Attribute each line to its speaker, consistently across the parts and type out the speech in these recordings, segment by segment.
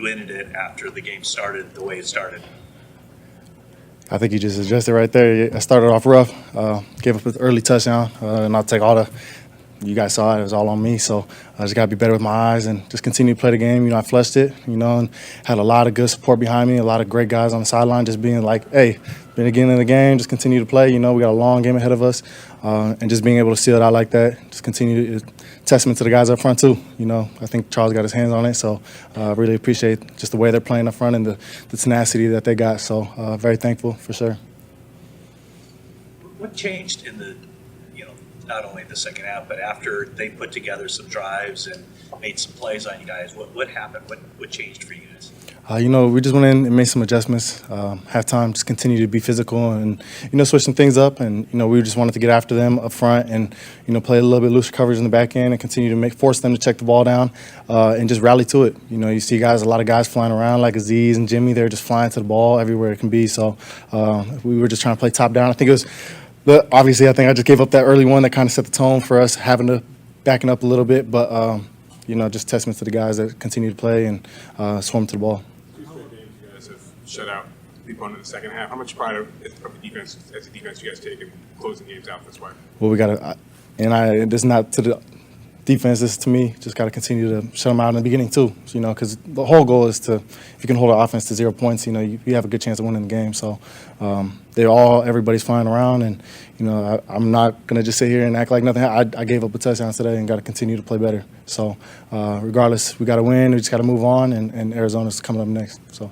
Speaker 1: ended it after the game started the way it started?
Speaker 2: I think you just addressed it right there. I started off rough, gave up an early touchdown, and I'll take all the. You guys saw it; it was all on me. So I just got to be better with my eyes and just continue to play the game. I flushed it, and had a lot of good support behind me, a lot of great guys on the sideline, just being like, "Hey, been again in the game, just continue to play. We got a long game ahead of us, and just being able to seal it out like that, just continue to testament to the guys up front too. I think Charles got his hands on it, so I really appreciate just the way they're playing up front and the tenacity that they got. So very thankful for sure.
Speaker 1: What changed in the, not only the second half, but after they put together some drives and made some plays on you guys? What happened? What changed for you guys?
Speaker 2: We just went in and made some adjustments. Halftime, just continue to be physical and, switch some things up. And, we just wanted to get after them up front and, play a little bit looser coverage in the back end and continue to force them to check the ball down and just rally to it. You see a lot of guys flying around like Aziz and Jimmy. They're just flying to the ball everywhere it can be. So we were just trying to play top down. I think it was obviously, I think I just gave up that early one that kind of set the tone for us having to backing up a little bit. But, just testament to the guys that continue to play and swarm to the ball.
Speaker 3: Shut out the opponent in the second half. How much pride of the defense, as a defense, you guys take in closing games out this way?
Speaker 2: Well, we got to, and this is not to the defense, this is to me, just got to continue to shut them out in the beginning too, because the whole goal is to, if you can hold our offense to 0 points, you have a good chance of winning the game. So everybody's flying around, and, I'm not going to just sit here and act like nothing. I gave up a touchdown today and got to continue to play better. So regardless, we got to win, we just got to move on, and Arizona's coming up next. So.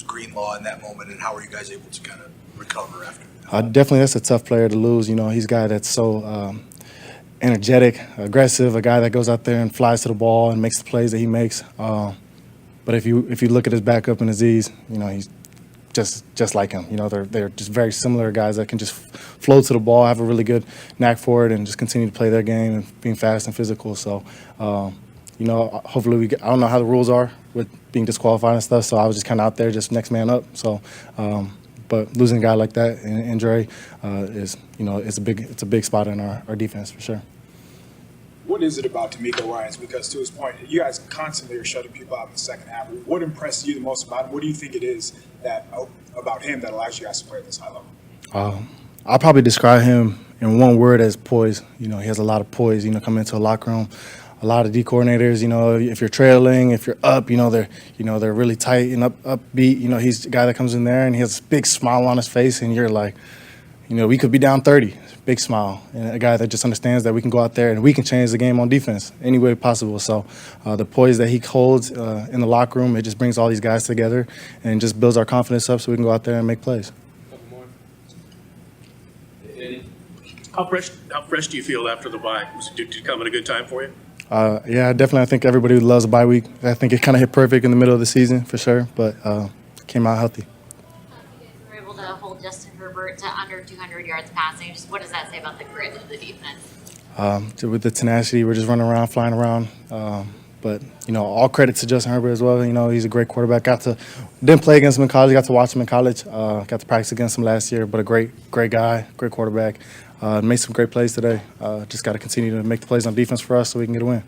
Speaker 4: Greenlaw in that moment, and how were you guys able to kind of recover after?
Speaker 2: Definitely, that's a tough player to lose. He's a guy that's so energetic, aggressive, a guy that goes out there and flies to the ball and makes the plays that he makes. But if you look at his backup and Aziz, he's just like him. They're just very similar guys that can just flow to the ball, have a really good knack for it, and just continue to play their game and being fast and physical. So. Hopefully I don't know how the rules are with being disqualified and stuff, so I was just kind of out there, just next man up. So, but losing a guy like that in Dre is, it's a big spot in our defense for sure.
Speaker 5: What is it about D'Amico Ryans? Because to his point, you guys constantly are shutting people out in the second half. What impressed you the most about him? What do you think it is about him that allows you guys to play at this high level?
Speaker 2: I'll probably describe him in one word as poise. He has a lot of poise, coming into a locker room. A lot of D coordinators, if you're trailing, if you're up, they're really tight and upbeat. He's the guy that comes in there and he has a big smile on his face, and you're like, we could be down 30. Big smile, and a guy that just understands that we can go out there and we can change the game on defense any way possible. So the poise that he holds in the locker room, it just brings all these guys together and just builds our confidence up so we can go out there and make plays.
Speaker 6: How fresh do you feel after the bye? Did it come at a good time for you?
Speaker 2: Yeah, definitely. I think everybody loves a bye week. I think it kind of hit perfect in the middle of the season for sure, but came out healthy.
Speaker 7: You guys were able to hold Justin Herbert to under 200 yards passing. Just what does that say about the grit of the defense?
Speaker 2: With the tenacity, we're just running around, flying around. But all credit to Justin Herbert as well. He's a great quarterback. Didn't play against him in college. Got to watch him in college. Got to practice against him last year. But a great guy, great quarterback. Made some great plays today. Just got to continue to make the plays on defense for us so we can get a win.